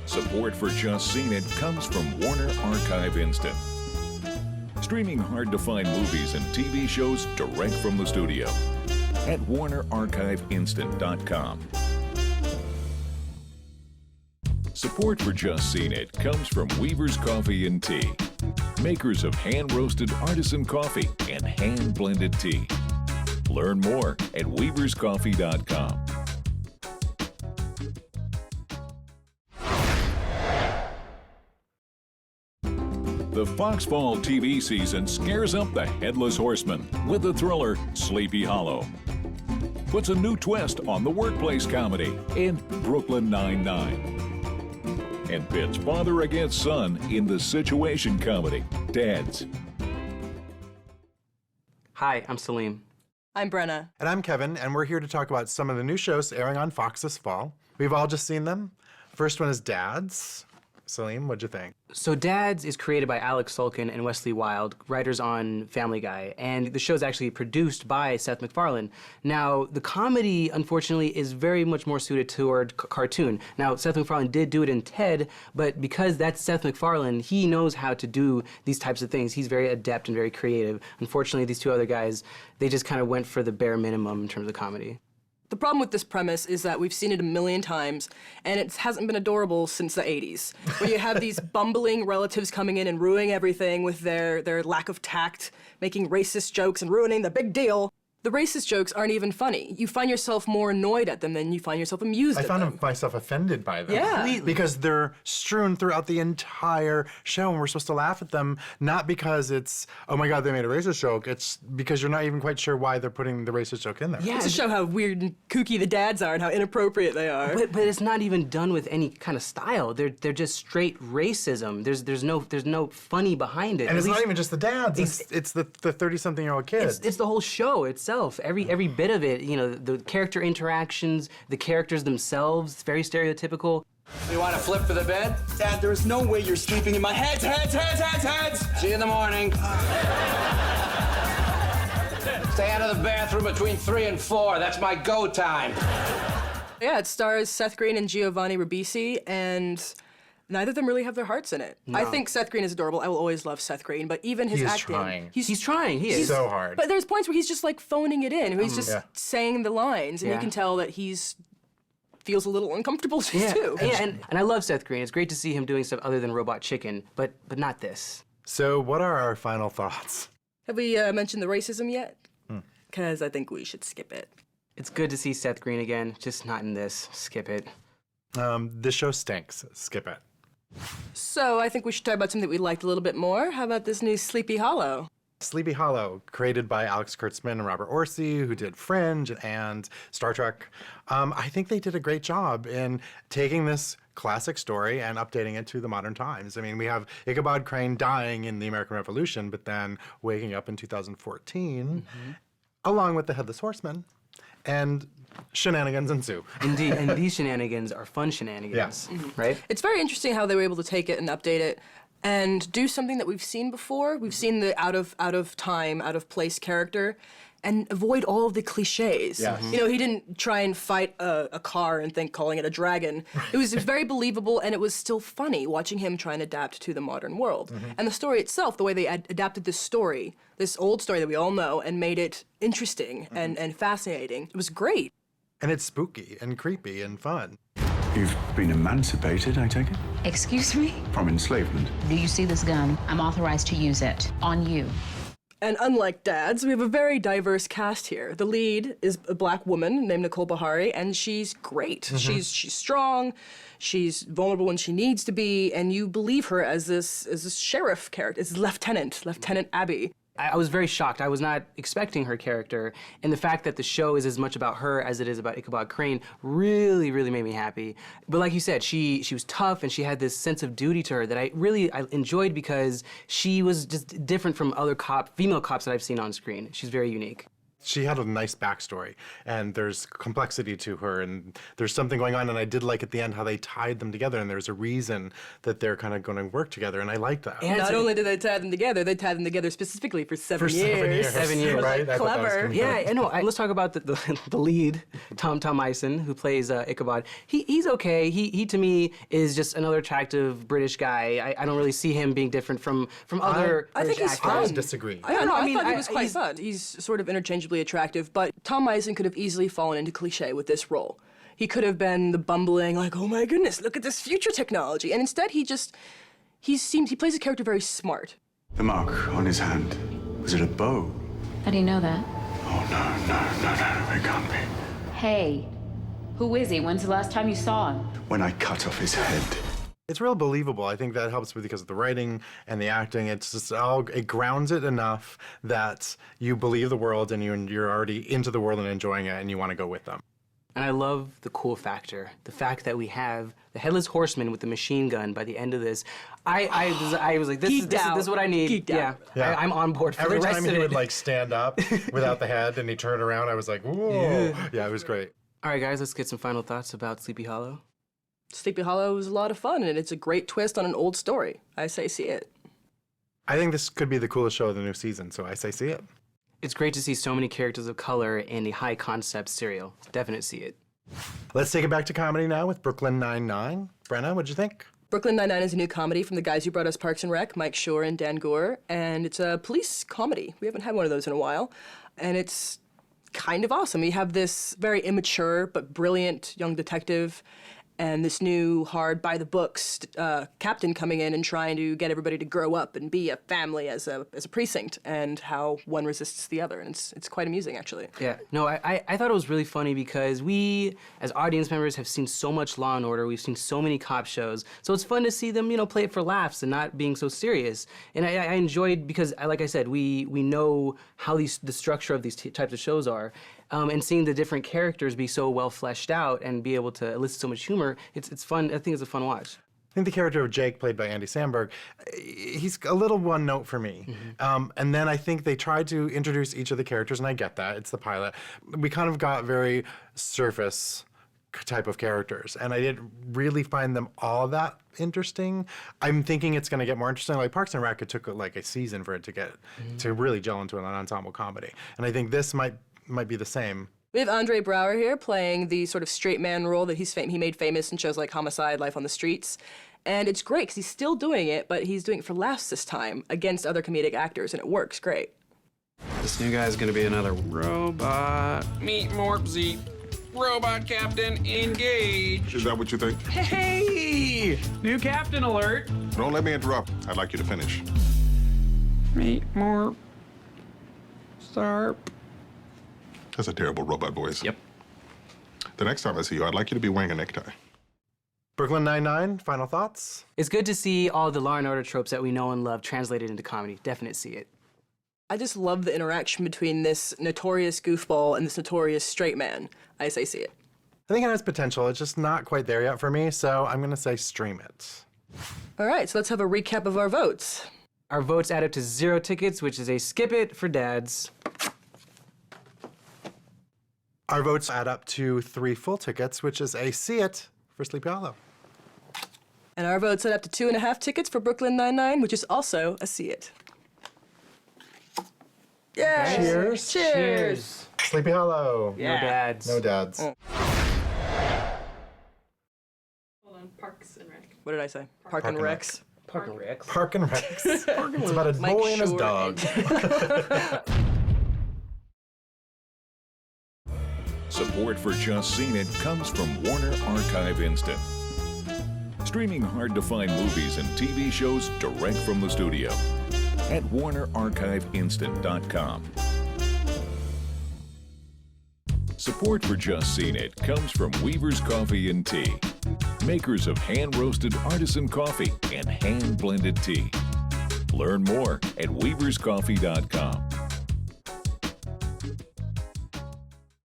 Support for Just Seen It comes from Warner Archive Instant. Streaming hard-to-find movies and TV shows direct from the studio at WarnerArchiveInstant.com. Support for Just Seen It comes from Weaver's Coffee and Tea, makers of hand-roasted artisan coffee and hand-blended tea. Learn more at weaverscoffee.com. The Fox Fall TV season scares up the headless horseman with the thriller Sleepy Hollow. Puts a new twist on the workplace comedy in Brooklyn Nine-Nine. And pits father against son in the situation comedy Dads. Hi, I'm Salim. I'm Brenna. And I'm Kevin, and we're here to talk about some of the new shows airing on Fox this fall. We've all just seen them. First one is Dads. Salim, what'd you think? So Dads is created by Alex Sulkin and Wesley Wild, writers on Family Guy, and the show is actually produced by Seth MacFarlane. Now, the comedy, unfortunately, is very much more suited toward cartoon. Now, Seth MacFarlane did do it in Ted, but because that's Seth MacFarlane, he knows how to do these types of things. He's very adept and very creative. Unfortunately, these two other guys, they just kind of went for the bare minimum in terms of comedy. The problem with this premise is that we've seen it a million times, and it hasn't been adorable since the 80s, where you have these bumbling relatives coming in and ruining everything with their lack of tact, making racist jokes and ruining the big deal. The racist jokes aren't even funny. You find yourself more annoyed at them than you find yourself amused at them. I found myself offended by them. Yeah. Because they're strewn throughout the entire show, and we're supposed to laugh at them, not because it's, oh my God, they made a racist joke. It's because you're not even quite sure why they're putting the racist joke in there. Yeah, to show how weird and kooky the dads are and how inappropriate they are. But it's not even done with any kind of style. They're just straight racism. There's no funny behind it. And it's not even just the dads. It's the 30-something-year-old kids. It's the whole show itself. Every bit of it, you know, the character interactions, the characters themselves, it's very stereotypical. You want to flip for the bed? Dad, there is no way you're sleeping in my heads. See you in the morning. Stay out of the bathroom between 3 and 4. That's my go time. Yeah, it stars Seth Green and Giovanni Ribisi, and neither of them really have their hearts in it. No. I think Seth Green is adorable. I will always love Seth Green, but even his acting... Trying. He's trying. He is. So hard. But there's points where he's just like phoning it in. He's just saying the lines, and you Yeah. can tell that feels a little uncomfortable too. Yeah, and I love Seth Green. It's great to see him doing stuff other than Robot Chicken, but not this. So what are our final thoughts? Have we mentioned the racism yet? Because I think we should skip it. It's good to see Seth Green again, just not in this. Skip it. This show stinks. Skip it. So I think we should talk about something that we liked a little bit more. How about this new Sleepy Hollow? Sleepy Hollow, created by Alex Kurtzman and Robert Orci, who did Fringe and Star Trek. I think they did a great job in taking this classic story and updating it to the modern times. I mean, we have Ichabod Crane dying in the American Revolution, but then waking up in 2014, along with the Headless Horseman, and shenanigans ensue. Indeed, and these shenanigans are fun shenanigans, right? It's very interesting how they were able to take it and update it and do something that we've seen before. We've seen the out of time, out of place character, and avoid all of the cliches. Yes. You know, he didn't try and fight a car and calling it a dragon. It was very believable, and it was still funny watching him try and adapt to the modern world. And the story itself, the way they adapted this story, this old story that we all know, and made it interesting and fascinating, it was great. And it's spooky and creepy and fun. You've been emancipated, I take it? Excuse me? From enslavement. Do you see this gun? I'm authorized to use it on you. And unlike Dads, we have a very diverse cast here. The lead is a black woman named Nicole Beharie, and she's great. She's strong, she's vulnerable when she needs to be, and you believe her as this sheriff character, as Lieutenant Abby. I was very shocked. I was not expecting her character, and the fact that the show is as much about her as it is about Ichabod Crane really, really made me happy. But like you said, she was tough, and she had this sense of duty to her that I enjoyed because she was just different from other female cops that I've seen on screen. She's very unique. She had a nice backstory, and there's complexity to her, and there's something going on, and I did like at the end how they tied them together, and there's a reason that they're kind of going to work together, and I like that. And not only did they tie them together, they tied them together specifically for 7 years. 7 years. Right? I thought that was Clever. cool. Yeah, I know. Let's talk about the lead, Tom Mison, who plays Ichabod. He's okay. He to me is just another attractive British guy. I don't really see him being different from other I think British he's actors. fun. I disagree. I No, I thought mean, he was quite he's- fun. He's sort of interchangeably attractive, but Tom Mison could have easily fallen into cliche with this role. He could have been the bumbling, like, oh my goodness, look at this future technology. And instead, he plays a character very smart. The mark on his hand, was it a bow? How do you know that? Oh, no, it can't be. Hey, who is he? When's the last time you saw him? When I cut off his head. It's real believable. I think that helps because of the writing and the acting. It's just it grounds it enough that you believe the world and you're already into the world and enjoying it and you want to go with them. And I love the cool factor, the fact that we have the headless horseman with the machine gun by the end of this. I was like, this is what I need. Geeked out. Yeah. I'm on board for Every the rest time of he it. would like stand up without the head and he turned around, I was like, whoa. Yeah, it was great. All right, guys, let's get some final thoughts about Sleepy Hollow. Sleepy Hollow was a lot of fun, and it's a great twist on an old story. I say see it. I think this could be the coolest show of the new season, so I say see it. It's great to see so many characters of color in a high-concept serial. Definitely see it. Let's take it back to comedy now with Brooklyn Nine-Nine. Brenna, what'd you think? Brooklyn Nine-Nine is a new comedy from the guys who brought us Parks and Rec, Mike Schur and Dan Goor, and it's a police comedy. We haven't had one of those in a while, and it's kind of awesome. You have this very immature but brilliant young detective and this new hard by the books captain coming in and trying to get everybody to grow up and be a family as a precinct, and how one resists the other, and it's quite amusing actually. Yeah, no, I thought it was really funny because we, as audience members, have seen so much Law & Order, we've seen so many cop shows, so it's fun to see them, play it for laughs and not being so serious. And I enjoyed, because, like I said, we know how the structure of these types of shows are, and seeing the different characters be so well fleshed out and be able to elicit so much humor, it's fun. I think it's a fun watch. I think the character of Jake, played by Andy Samberg, he's a little one note for me. And then I think they tried to introduce each of the characters, and I get that. It's the pilot. We kind of got very surface type of characters, and I didn't really find them all that interesting. I'm thinking it's going to get more interesting. Like Parks and Rec, it took like a season for it to get to really gel into an ensemble comedy, and I think this might be the same. We have Andre Braugher here playing the sort of straight man role that he made famous in shows like Homicide, Life on the Streets. And it's great because he's still doing it, but he's doing it for laughs this time against other comedic actors, and it works great. This new guy's gonna be another robot. Meet Morpsy. Robot captain, engage. Is that what you think? Hey! New captain alert. Don't let me interrupt. I'd like you to finish. Meet Morp. Sarp. That's a terrible robot voice. Yep. The next time I see you, I'd like you to be wearing a necktie. Brooklyn Nine-Nine, final thoughts? It's good to see all the Law & Order tropes that we know and love translated into comedy. Definitely see it. I just love the interaction between this notorious goofball and this notorious straight man. I say see it. I think it has potential. It's just not quite there yet for me, so I'm going to say stream it. All right, so let's have a recap of our votes. Our votes add up to 0 tickets, which is a skip it for dads. Our votes add up to 3 full tickets, which is a see it for Sleepy Hollow. And our votes add up to 2.5 tickets for Brooklyn Nine-Nine, which is also a see it. Yay! Cheers. Cheers! Sleepy Hollow. No dads. No dads. Hold on, Parks and Rec. What did I say? Park and Recs. Park and Recs. Park and Recs. It's about a Mike boy and his Schur dog. Support for Just Seen It comes from Warner Archive Instant. Streaming hard-to-find movies and TV shows direct from the studio at WarnerArchiveInstant.com. Support for Just Seen It comes from Weaver's Coffee and Tea, makers of hand-roasted artisan coffee and hand-blended tea. Learn more at weaverscoffee.com.